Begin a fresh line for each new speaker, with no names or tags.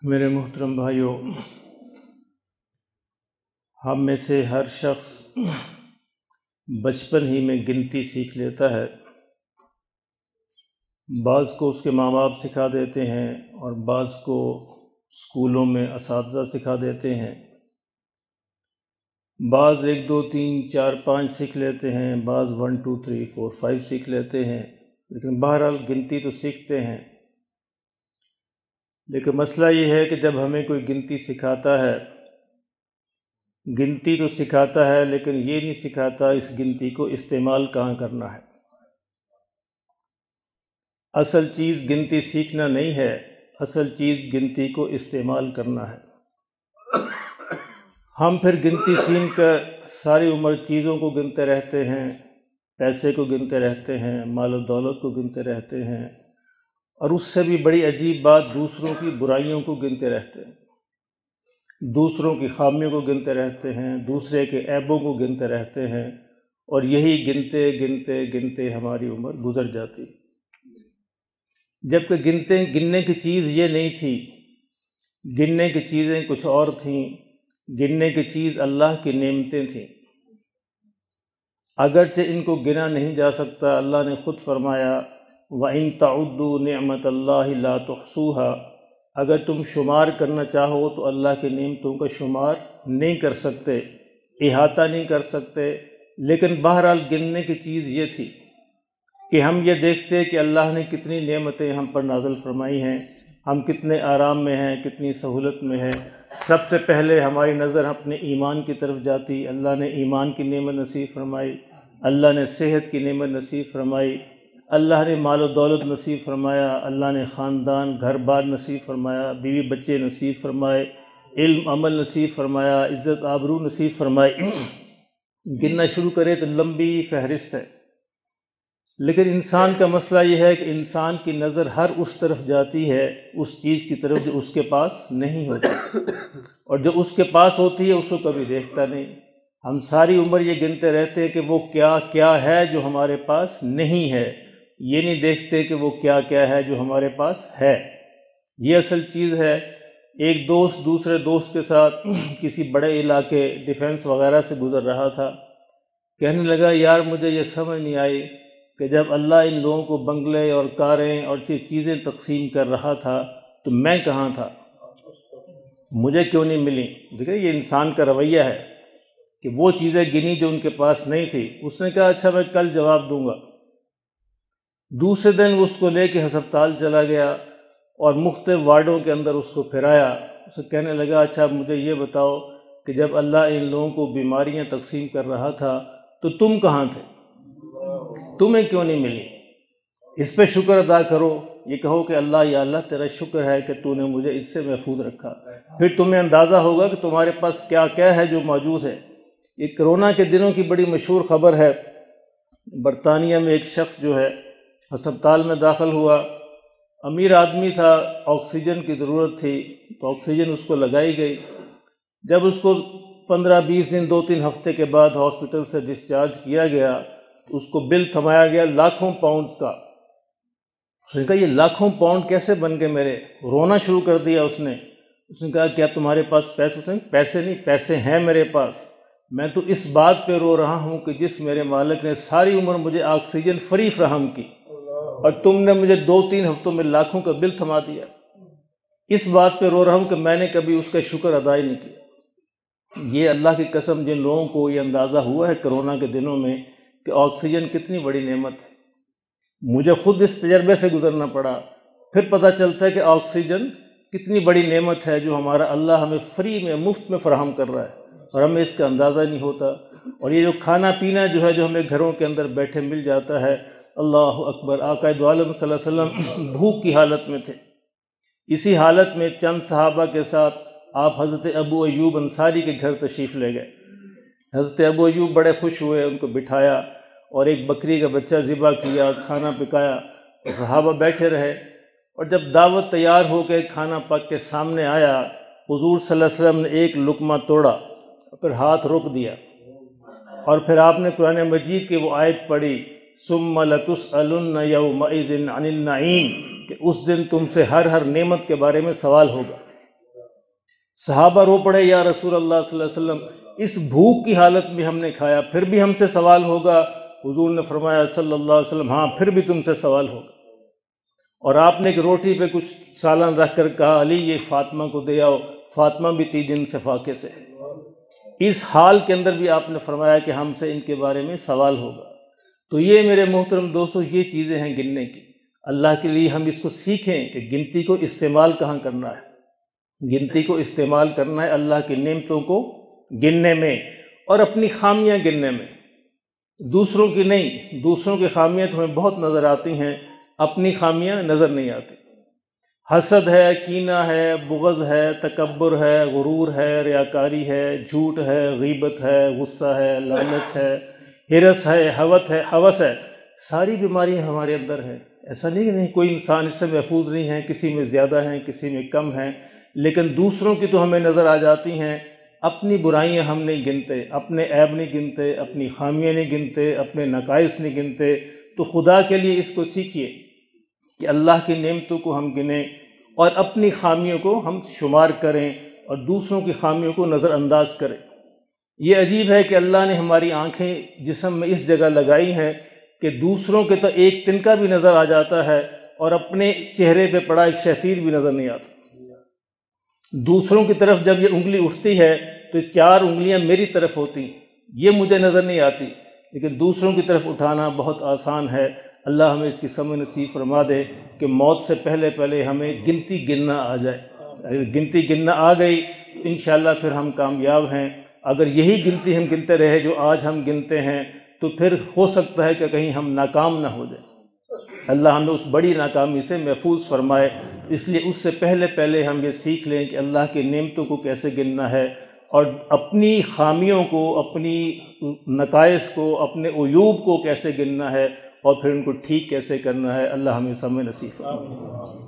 میرے محترم بھائیوں، ہم میں سے ہر شخص بچپن ہی میں گنتی سیکھ لیتا ہے۔ بعض کو اس کے ماں باپ سکھا دیتے ہیں اور بعض کو اسکولوں میں اساتذہ سکھا دیتے ہیں۔ بعض 1 2 3 4 5 سیکھ لیتے ہیں، بعض 1 2 3 4 5 سیکھ لیتے ہیں، لیکن بہرحال گنتی تو سیکھتے ہیں۔ لیکن مسئلہ یہ ہے کہ جب ہمیں کوئی گنتی سکھاتا ہے، گنتی تو سکھاتا ہے لیکن یہ نہیں سکھاتا اس گنتی کو استعمال کہاں کرنا ہے۔ اصل چیز گنتی سیکھنا نہیں ہے، اصل چیز گنتی کو استعمال کرنا ہے۔ ہم پھر گنتی سیکھ کر ساری عمر چیزوں کو گنتے رہتے ہیں، پیسے کو گنتے رہتے ہیں، مال و دولت کو گنتے رہتے ہیں، اور اس سے بھی بڑی عجیب بات دوسروں کی برائیوں کو گنتے رہتے ہیں، دوسروں کی خامیوں کو گنتے رہتے ہیں، دوسرے کے عیبوں کو گنتے رہتے ہیں، اور یہی گنتے گنتے گنتے ہماری عمر گزر جاتی۔ جبکہ گننے کی چیز یہ نہیں تھی، گننے کی چیزیں کچھ اور تھیں، گننے کی چیز اللہ کی نعمتیں تھیں۔ اگرچہ ان کو گنا نہیں جا سکتا، اللہ نے خود فرمایا وَإِن تَعُدُّوا نِعْمَةَ اللَّهِ لَا تُحْصُوهَا، اگر تم شمار کرنا چاہو تو اللہ کی نعمتوں کا شمار نہیں کر سکتے، احاطہ نہیں کر سکتے۔ لیکن بہرحال گننے کی چیز یہ تھی کہ ہم یہ دیکھتے کہ اللہ نے کتنی نعمتیں ہم پر نازل فرمائی ہیں، ہم کتنے آرام میں ہیں، کتنی سہولت میں ہیں۔ سب سے پہلے ہماری نظر اپنے ایمان کی طرف جاتی، اللہ نے ایمان کی نعمت نصیب فرمائی، اللہ نے صحت کی نعمت نصیب فرمائی، اللہ نے مال و دولت نصیب فرمایا، اللہ نے خاندان گھر بار نصیب فرمایا، بیوی بچے نصیب فرمائے، علم عمل نصیب فرمایا، عزت آبرو نصیب فرمائی۔ گننا شروع کرے تو لمبی فہرست ہے۔ لیکن انسان کا مسئلہ یہ ہے کہ انسان کی نظر ہر اس طرف جاتی ہے، اس چیز کی طرف جو اس کے پاس نہیں ہوتی، اور جو اس کے پاس ہوتی ہے اس کو کبھی دیکھتا نہیں۔ ہم ساری عمر یہ گنتے رہتے ہیں کہ وہ کیا کیا ہے جو ہمارے پاس نہیں ہے، یہ نہیں دیکھتے کہ وہ کیا کیا ہے جو ہمارے پاس ہے۔ یہ اصل چیز ہے۔ ایک دوست دوسرے دوست کے ساتھ کسی بڑے علاقے ڈیفنس وغیرہ سے گزر رہا تھا، کہنے لگا یار مجھے یہ سمجھ نہیں آئی کہ جب اللہ ان لوگوں کو بنگلے اور کاریں اور چیزیں تقسیم کر رہا تھا تو میں کہاں تھا، مجھے کیوں نہیں ملی۔ دیکھیں یہ انسان کا رویہ ہے کہ وہ چیزیں گنی جو ان کے پاس نہیں تھی۔ اس نے کہا اچھا میں کل جواب دوں گا۔ دوسرے دن اس کو لے کے ہسپتال چلا گیا اور مختلف وارڈوں کے اندر اس کو پھرایا۔ اسے کہنے لگا اچھا مجھے یہ بتاؤ کہ جب اللہ ان لوگوں کو بیماریاں تقسیم کر رہا تھا تو تم کہاں تھے، تمہیں کیوں نہیں ملی؟ اس پہ شکر ادا کرو، یہ کہو کہ اللہ یا اللہ تیرا شکر ہے کہ تو نے مجھے اس سے محفوظ رکھا۔ پھر تمہیں اندازہ ہوگا کہ تمہارے پاس کیا کیا ہے جو موجود ہے۔ یہ کرونا کے دنوں کی بڑی مشہور خبر ہے۔ برطانیہ میں ایک شخص جو ہے ہسپتال میں داخل ہوا، امیر آدمی تھا، آکسیجن کی ضرورت تھی تو آکسیجن اس کو لگائی گئی۔ جب اس کو 15-20 دن 2-3 ہفتے کے بعد ہاسپٹل سے ڈسچارج کیا گیا تو اس کو بل تھمایا گیا لاکھوں پاؤنڈز کا۔ اس نے کہا یہ لاکھوں پاؤنڈ کیسے بن گئے میرے؟ رونا شروع کر دیا اس نے۔ اس نے کہا کیا تمہارے پاس پیسے؟ اس نے پیسے نہیں، پیسے ہیں میرے پاس، میں تو اس بات پہ رو رہا ہوں کہ جس میرے مالک نے ساری عمر مجھے آکسیجن فری فراہم کی اور تم نے مجھے 2-3 ہفتوں میں لاکھوں کا بل تھما دیا۔ اس بات پہ رو رہا ہوں کہ میں نے کبھی اس کا شکر ادا ہی نہیں کیا۔ یہ اللہ کی قسم جن لوگوں کو یہ اندازہ ہوا ہے کرونا کے دنوں میں کہ آکسیجن کتنی بڑی نعمت ہے، مجھے خود اس تجربے سے گزرنا پڑا، پھر پتہ چلتا ہے کہ آکسیجن کتنی بڑی نعمت ہے جو ہمارا اللہ ہمیں فری میں مفت میں فراہم کر رہا ہے اور ہمیں اس کا اندازہ نہیں ہوتا۔ اور یہ جو کھانا پینا جو ہے جو ہمیں گھروں کے اندر بیٹھے مل جاتا ہے، اللہ اکبر۔ آقا دو عالم صلی اللہ علیہ وسلم بھوک کی حالت میں تھے، اسی حالت میں چند صحابہ کے ساتھ آپ حضرت ابو ایوب انصاری کے گھر تشریف لے گئے۔ حضرت ابو ایوب بڑے خوش ہوئے، ان کو بٹھایا اور ایک بکری کا بچہ ذبح کیا، کھانا پکایا اور صحابہ بیٹھے رہے۔ اور جب دعوت تیار ہو کے کھانا پک کے سامنے آیا، حضور صلی اللہ علیہ وسلم نے ایک لقمہ توڑا، پھر ہاتھ روک دیا اور پھر آپ نے قرآن مجید کی وہ آیت پڑھی ثم لتسألن یومئذ عن النعیم، کہ اس دن تم سے ہر نعمت کے بارے میں سوال ہوگا۔ صحابہ رو پڑے یا رسول اللہ صلی اللہ علیہ وسلم اس بھوک کی حالت میں ہم نے کھایا، پھر بھی ہم سے سوال ہوگا؟ حضور نے فرمایا صلی اللہ علیہ وسلم ہاں پھر بھی تم سے سوال ہوگا۔ اور آپ نے ایک روٹی پہ کچھ سالن رکھ کر کہا علی یہ فاطمہ کو دے آؤ، فاطمہ بھی 3 دن سے فاقے سے ہے۔ اس حال کے اندر بھی آپ نے فرمایا کہ ہم سے ان کے بارے میں سوال ہوگا۔ تو یہ میرے محترم دوستو یہ چیزیں ہیں گننے کی۔ اللہ کے لیے ہم اس کو سیکھیں کہ گنتی کو استعمال کہاں کرنا ہے۔ گنتی کو استعمال کرنا ہے اللہ کی نعمتوں کو گننے میں اور اپنی خامیاں گننے میں، دوسروں کی نہیں۔ دوسروں کی خامیاں تو ہمیں بہت نظر آتی ہیں، اپنی خامیاں نظر نہیں آتی۔ حسد ہے، کینہ ہے، بغض ہے، تکبر ہے، غرور ہے، ریاکاری ہے، جھوٹ ہے، غیبت ہے، غصہ ہے، لالچ ہے، ہرس ہے، ہوس ہے، ساری بیماریاں ہمارے اندر ہیں۔ ایسا نہیں کہ نہیں کوئی انسان اس سے محفوظ نہیں ہے، کسی میں زیادہ ہیں کسی میں کم ہیں، لیکن دوسروں کی تو ہمیں نظر آ جاتی ہیں۔ اپنی برائیاں ہم نہیں گنتے، اپنے عیب نہیں گنتے، اپنی خامیاں نہیں گنتے، اپنے نقائص نہیں گنتے۔ تو خدا کے لیے اس کو سیکھیے کہ اللہ کی نعمتوں کو ہم گنیں اور اپنی خامیوں کو ہم شمار کریں اور دوسروں کی خامیوں کو نظر انداز کریں۔ یہ عجیب ہے کہ اللہ نے ہماری آنکھیں جسم میں اس جگہ لگائی ہیں کہ دوسروں کے تو ایک تنکا بھی نظر آ جاتا ہے اور اپنے چہرے پہ پڑا ایک شہتیر بھی نظر نہیں آتا۔ دوسروں کی طرف جب یہ انگلی اٹھتی ہے تو 4 انگلیاں میری طرف ہوتی ہیں، یہ مجھے نظر نہیں آتی، لیکن دوسروں کی طرف اٹھانا بہت آسان ہے۔ اللہ ہمیں اس کی سمجھ نصیب فرما دے کہ موت سے پہلے پہلے ہمیں گنتی گننا آ جائے۔ اگر گنتی گننا آ گئی تو انشاءاللہ پھر ہم کامیاب ہیں۔ اگر یہی گنتی ہم گنتے رہے جو آج ہم گنتے ہیں تو پھر ہو سکتا ہے کہ کہیں ہم ناکام نہ ہو جائیں۔ اللہ ہمیں اس بڑی ناکامی سے محفوظ فرمائے۔ اس لیے اس سے پہلے ہم یہ سیکھ لیں کہ اللہ کی نعمتوں کو کیسے گننا ہے اور اپنی خامیوں کو، اپنی نقائص کو، اپنے عیوب کو کیسے گننا ہے اور پھر ان کو ٹھیک کیسے کرنا ہے۔ اللہ ہمیں سمجھ نصیب فرمائے۔